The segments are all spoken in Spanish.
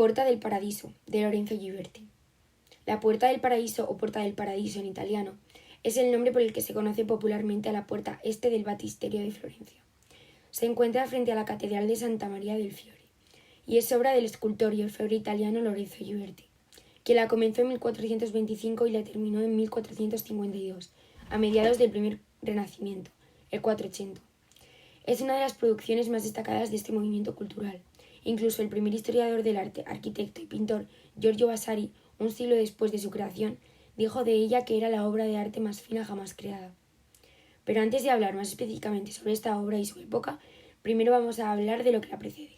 Porta del Paradiso, de Lorenzo Ghiberti. La Puerta del Paraíso o Porta del Paradiso en italiano es el nombre por el que se conoce popularmente a la puerta este del Baptisterio de Florencia. Se encuentra frente a la Catedral de Santa María del Fiore y es obra del escultor y orfebre italiano Lorenzo Ghiberti, que la comenzó en 1425 y la terminó en 1452, a mediados del primer Renacimiento, el 480. Es una de las producciones más destacadas de este movimiento cultural. Incluso el primer historiador del arte, arquitecto y pintor Giorgio Vasari, un siglo después de su creación, dijo de ella que era la obra de arte más fina jamás creada. Pero antes de hablar más específicamente sobre esta obra y su época, primero vamos a hablar de lo que la precede.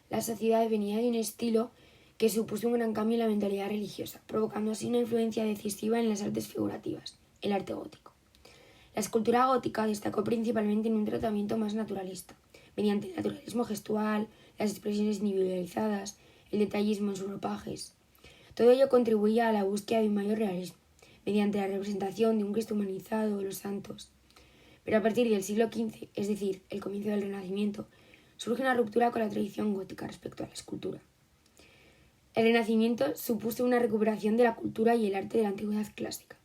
La sociedad venía de un estilo que supuso un gran cambio en la mentalidad religiosa, provocando así una influencia decisiva en las artes figurativas, el arte gótico. La escultura gótica destacó principalmente en un tratamiento más naturalista, mediante el naturalismo gestual, las expresiones individualizadas, el detallismo en sus ropajes. Todo ello contribuía a la búsqueda de un mayor realismo, mediante la representación de un Cristo humanizado o los santos. Pero a partir del siglo XV, es decir, el comienzo del Renacimiento, surge una ruptura con la tradición gótica respecto a la escultura. El Renacimiento supuso una recuperación de la cultura y el arte de la antigüedad clásica,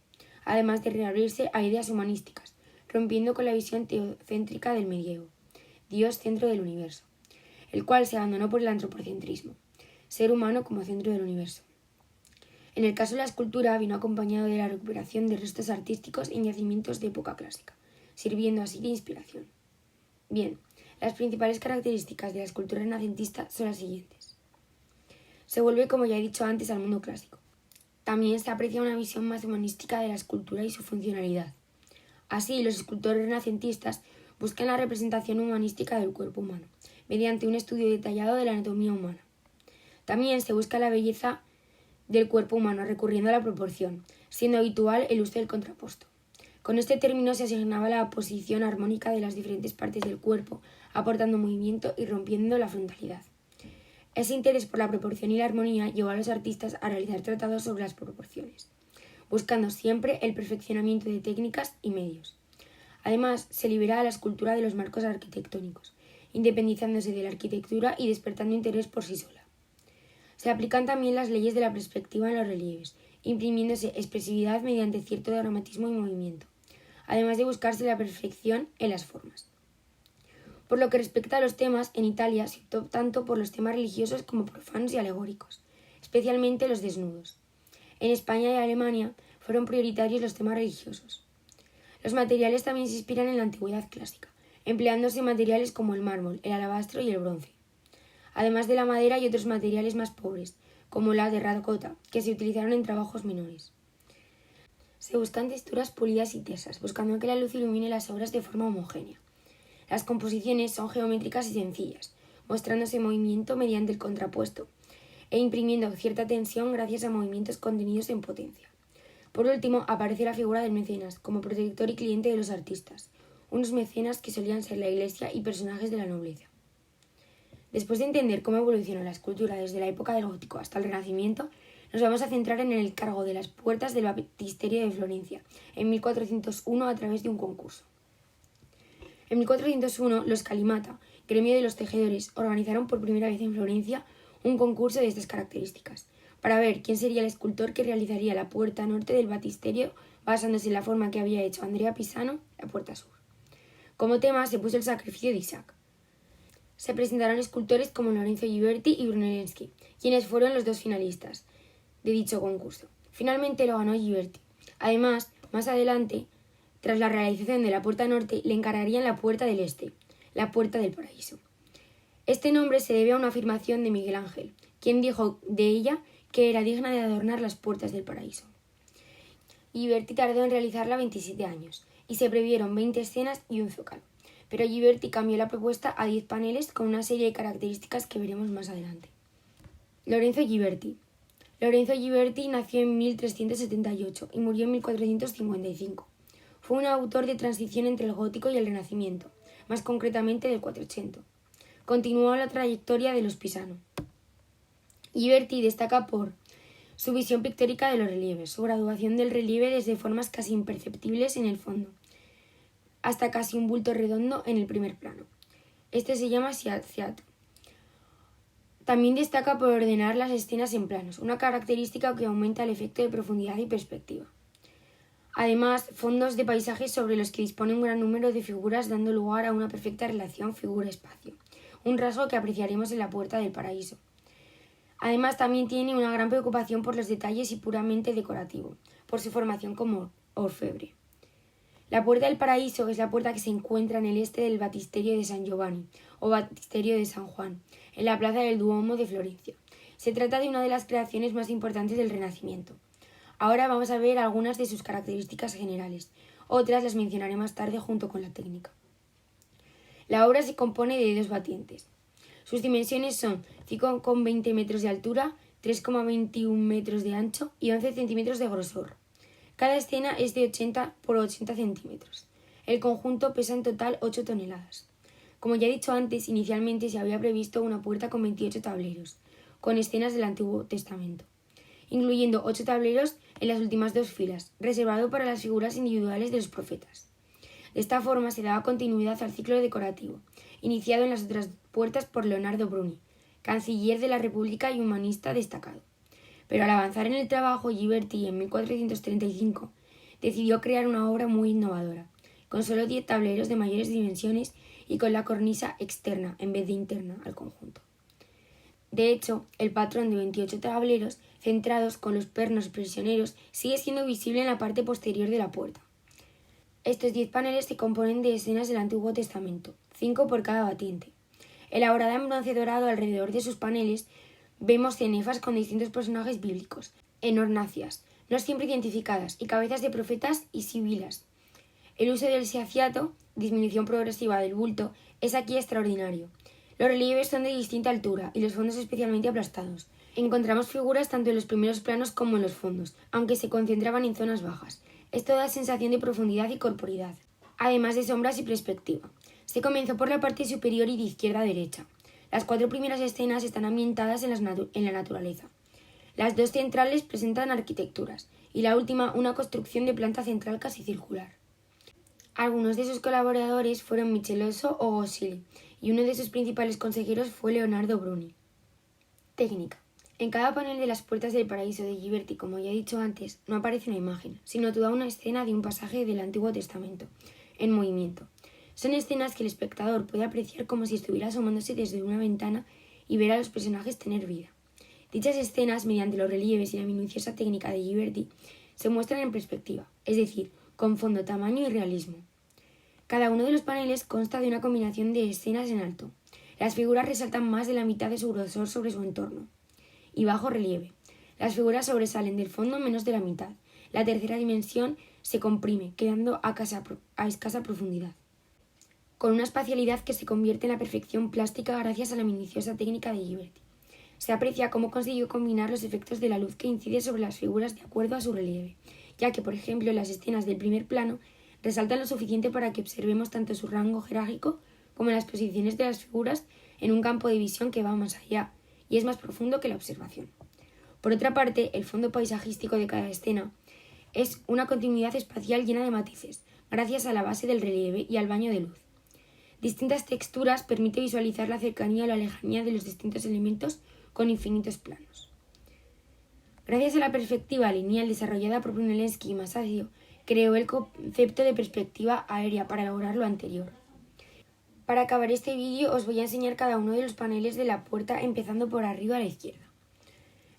además de reabrirse a ideas humanísticas, rompiendo con la visión teocéntrica del medievo, Dios centro del universo, el cual se abandonó por el antropocentrismo, ser humano como centro del universo. En el caso de la escultura vino acompañado de la recuperación de restos artísticos en yacimientos de época clásica, sirviendo así de inspiración. Bien, las principales características de la escultura renacentista son las siguientes. Se vuelve, como ya he dicho antes, al mundo clásico. También se aprecia una visión más humanística de la escultura y su funcionalidad. Así, los escultores renacentistas buscan la representación humanística del cuerpo humano, mediante un estudio detallado de la anatomía humana. También se busca la belleza del cuerpo humano recurriendo a la proporción, siendo habitual el uso del contrapposto. Con este término se asignaba la posición armónica de las diferentes partes del cuerpo, aportando movimiento y rompiendo la frontalidad. Ese interés por la proporción y la armonía llevó a los artistas a realizar tratados sobre las proporciones, buscando siempre el perfeccionamiento de técnicas y medios. Además, se libera a la escultura de los marcos arquitectónicos, independizándose de la arquitectura y despertando interés por sí sola. Se aplican también las leyes de la perspectiva en los relieves, imprimiéndose expresividad mediante cierto dramatismo y movimiento, además de buscarse la perfección en las formas. Por lo que respecta a los temas, en Italia se optó tanto por los temas religiosos como profanos y alegóricos, especialmente los desnudos. En España y Alemania fueron prioritarios los temas religiosos. Los materiales también se inspiran en la antigüedad clásica, empleándose materiales como el mármol, el alabastro y el bronce, además de la madera y otros materiales más pobres, como la terracota, que se utilizaron en trabajos menores. Se buscan texturas pulidas y tesas, buscando que la luz ilumine las obras de forma homogénea. Las composiciones son geométricas y sencillas, mostrándose movimiento mediante el contrapuesto e imprimiendo cierta tensión gracias a movimientos contenidos en potencia. Por último, aparece la figura del mecenas, como protector y cliente de los artistas, unos mecenas que solían ser la iglesia y personajes de la nobleza. Después de entender cómo evolucionó la escultura desde la época del gótico hasta el Renacimiento, nos vamos a centrar en el encargo de las puertas del Baptisterio de Florencia, en 1401 a través de un concurso. En 1401, los Calimata, gremio de los tejedores, organizaron por primera vez en Florencia un concurso de estas características, para ver quién sería el escultor que realizaría la puerta norte del baptisterio basándose en la forma que había hecho Andrea Pisano, la puerta sur. Como tema se puso el sacrificio de Isaac. Se presentaron escultores como Lorenzo Ghiberti y Brunelleschi, quienes fueron los dos finalistas de dicho concurso. Finalmente lo ganó Ghiberti. Además, más adelante, tras la realización de la puerta norte, le encargarían la puerta del este, la puerta del paraíso. Este nombre se debe a una afirmación de Miguel Ángel, quien dijo de ella que era digna de adornar las puertas del paraíso. Ghiberti tardó en realizarla 27 años, y se previeron 20 escenas y un zócalo, pero Ghiberti cambió la propuesta a 10 paneles con una serie de características que veremos más adelante. Lorenzo Ghiberti. Lorenzo Ghiberti nació en 1378 y murió en 1455. Fue un autor de transición entre el gótico y el renacimiento, más concretamente del 480. Continuó la trayectoria de los Pisano. Ghiberti destaca por su visión pictórica de los relieves, su graduación del relieve desde formas casi imperceptibles en el fondo, hasta casi un bulto redondo en el primer plano. Este se llama sciato. También destaca por ordenar las escenas en planos, una característica que aumenta el efecto de profundidad y perspectiva. Además, fondos de paisajes sobre los que dispone un gran número de figuras dando lugar a una perfecta relación figura-espacio, un rasgo que apreciaremos en la Puerta del Paraíso. Además, también tiene una gran preocupación por los detalles y puramente decorativo, por su formación como orfebre. La Puerta del Paraíso es la puerta que se encuentra en el este del Baptisterio de San Giovanni, o Baptisterio de San Juan, en la plaza del Duomo de Florencia. Se trata de una de las creaciones más importantes del Renacimiento. Ahora vamos a ver algunas de sus características generales, otras las mencionaré más tarde junto con la técnica. La obra se compone de 2 batientes. Sus dimensiones son 5,20 metros de altura, 3,21 metros de ancho y 11 centímetros de grosor. Cada escena es de 80 por 80 centímetros. El conjunto pesa en total 8 toneladas. Como ya he dicho antes, inicialmente se había previsto una puerta con 28 tableros, con escenas del Antiguo Testamento, incluyendo 8 tableros en las últimas 2 filas, reservado para las figuras individuales de los profetas. De esta forma se daba continuidad al ciclo decorativo, iniciado en las otras puertas por Leonardo Bruni, canciller de la República y humanista destacado. Pero al avanzar en el trabajo, Ghiberti en 1435 decidió crear una obra muy innovadora, con solo 10 tableros de mayores dimensiones y con la cornisa externa en vez de interna al conjunto. De hecho, el patrón de 28 tableros centrados con los pernos prisioneros sigue siendo visible en la parte posterior de la puerta. Estos 10 paneles se componen de escenas del Antiguo Testamento, 5 por cada batiente. Elaborada en bronce dorado alrededor de sus paneles, vemos cenefas con distintos personajes bíblicos, en hornacias, no siempre identificadas, y cabezas de profetas y sibilas. El uso del seaciato, disminución progresiva del bulto, es aquí extraordinario. Los relieves son de distinta altura y los fondos especialmente aplastados. Encontramos figuras tanto en los primeros planos como en los fondos, aunque se concentraban en zonas bajas. Esto da sensación de profundidad y corporidad, además de sombras y perspectiva. Se comenzó por la parte superior y de izquierda a derecha. Las 4 primeras escenas están ambientadas en la naturaleza. Las 2 centrales presentan arquitecturas y la última una construcción de planta central casi circular. Algunos de sus colaboradores fueron Michelozzo o Gosili y uno de sus principales consejeros fue Leonardo Bruni. Técnica. En cada panel de las Puertas del Paraíso de Ghiberti, como ya he dicho antes, no aparece una imagen, sino toda una escena de un pasaje del Antiguo Testamento, en movimiento. Son escenas que el espectador puede apreciar como si estuviera asomándose desde una ventana y ver a los personajes tener vida. Dichas escenas, mediante los relieves y la minuciosa técnica de Ghiberti, se muestran en perspectiva, es decir, con fondo, tamaño y realismo. Cada uno de los paneles consta de una combinación de escenas en alto. Las figuras resaltan más de la mitad de su grosor sobre su entorno. Y bajo relieve. Las figuras sobresalen del fondo menos de la mitad. La tercera dimensión se comprime, quedando a escasa profundidad, con una espacialidad que se convierte en la perfección plástica gracias a la minuciosa técnica de Ghiberti. Se aprecia cómo consiguió combinar los efectos de la luz que incide sobre las figuras de acuerdo a su relieve, ya que, por ejemplo, las escenas del primer plano resaltan lo suficiente para que observemos tanto su rango jerárquico como las posiciones de las figuras en un campo de visión que va más allá y es más profundo que la observación. Por otra parte, el fondo paisajístico de cada escena es una continuidad espacial llena de matices, gracias a la base del relieve y al baño de luz. Distintas texturas permiten visualizar la cercanía o la lejanía de los distintos elementos con infinitos planos. Gracias a la perspectiva lineal desarrollada por Brunelleschi y Masaccio, creó el concepto de perspectiva aérea para lograr lo anterior. Para acabar este vídeo os voy a enseñar cada uno de los paneles de la puerta empezando por arriba a la izquierda.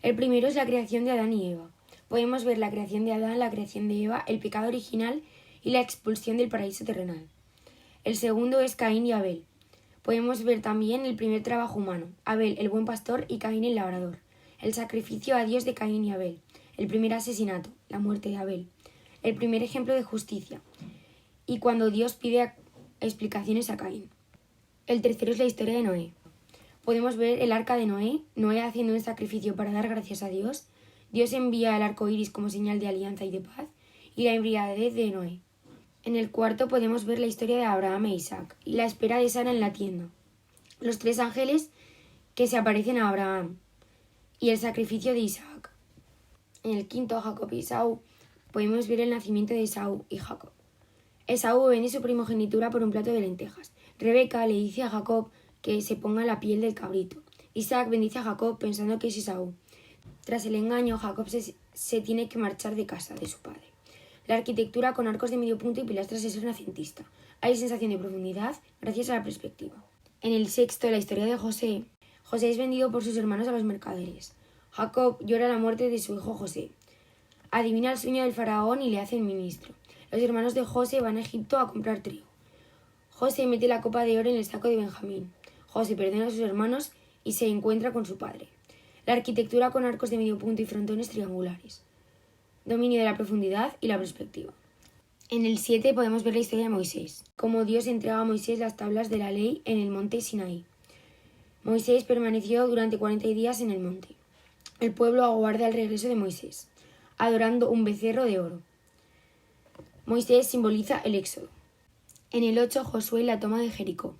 El primero es la creación de Adán y Eva. Podemos ver la creación de Adán, la creación de Eva, el pecado original y la expulsión del paraíso terrenal. El segundo es Caín y Abel. Podemos ver también el primer trabajo humano, Abel el buen pastor y Caín el labrador, el sacrificio a Dios de Caín y Abel, el primer asesinato, la muerte de Abel, el primer ejemplo de justicia y cuando Dios pide explicaciones a Caín. El tercero es la historia de Noé. Podemos ver el arca de Noé haciendo un sacrificio para dar gracias a Dios, Dios envía el arco iris como señal de alianza y de paz, y la embriaguez de Noé. En el cuarto podemos ver la historia de Abraham e Isaac y la espera de Sara en la tienda, los 3 ángeles que se aparecen a Abraham y el sacrificio de Isaac. En el quinto, Jacob y Esaú, podemos ver el nacimiento de Esaú y Jacob. Esaú vende su primogenitura por un plato de lentejas. Rebeca le dice a Jacob que se ponga la piel del cabrito. Isaac bendice a Jacob pensando que es Esaú. Tras el engaño, Jacob se tiene que marchar de casa de su padre. La arquitectura con arcos de medio punto y pilastras es renacentista. Hay sensación de profundidad gracias a la perspectiva. En el sexto, la historia de José. José es vendido por sus hermanos a los mercaderes. Jacob llora la muerte de su hijo José. Adivina el sueño del faraón y le hace ministro. Los hermanos de José van a Egipto a comprar trigo. José mete la copa de oro en el saco de Benjamín. José perdona a sus hermanos y se encuentra con su padre. La arquitectura con arcos de medio punto y frontones triangulares. Dominio de la profundidad y la perspectiva. En el 7 podemos ver la historia de Moisés, cómo Dios entrega a Moisés las tablas de la ley en el monte Sinaí. Moisés permaneció durante 40 días en el monte. El pueblo aguarda el regreso de Moisés, adorando un becerro de oro. Moisés simboliza el éxodo. En el 8, Josué la toma de Jericó.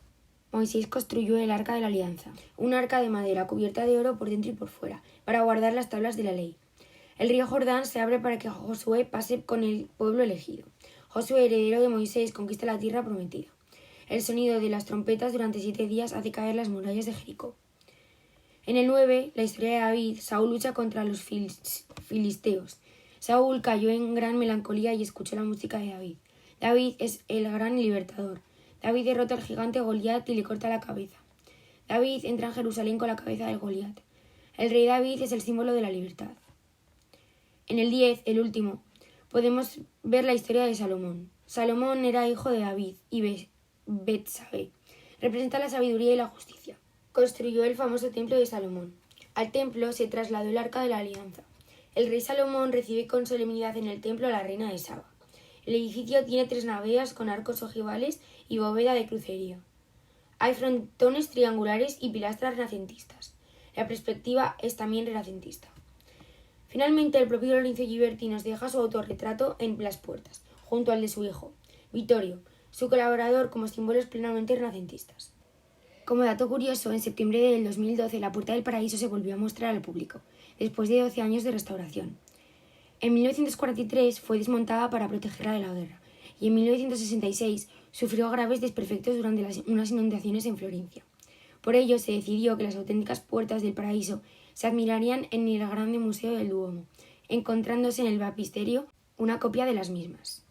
Moisés construyó el arca de la alianza, un arca de madera cubierta de oro por dentro y por fuera, para guardar las tablas de la ley. El río Jordán se abre para que Josué pase con el pueblo elegido. Josué, heredero de Moisés, conquista la tierra prometida. El sonido de las trompetas durante 7 días hace caer las murallas de Jericó. En el 9, la historia de David. Saúl lucha contra los filisteos. Saúl cayó en gran melancolía y escuchó la música de David. David es el gran libertador. David derrota al gigante Goliat y le corta la cabeza. David entra en Jerusalén con la cabeza del Goliat. El rey David es el símbolo de la libertad. En el 10, el último, podemos ver la historia de Salomón. Salomón era hijo de David y Betsabé. Representa la sabiduría y la justicia. Construyó el famoso templo de Salomón. Al templo se trasladó el arca de la alianza. El rey Salomón recibe con solemnidad en el templo a la reina de Saba. El edificio tiene 3 naves con arcos ojivales y bóveda de crucería. Hay frontones triangulares y pilastras renacentistas. La perspectiva es también renacentista. Finalmente, el propio Lorenzo Ghiberti nos deja su autorretrato en las puertas, junto al de su hijo, Vittorio, su colaborador, como símbolos plenamente renacentistas. Como dato curioso, en septiembre del 2012 la Puerta del Paraíso se volvió a mostrar al público, después de 12 años de restauración. En 1943 fue desmontada para protegerla de la guerra, y en 1966 sufrió graves desperfectos durante unas inundaciones en Florencia. Por ello se decidió que las auténticas puertas del paraíso se admirarían en el Grande Museo del Duomo, encontrándose en el baptisterio una copia de las mismas.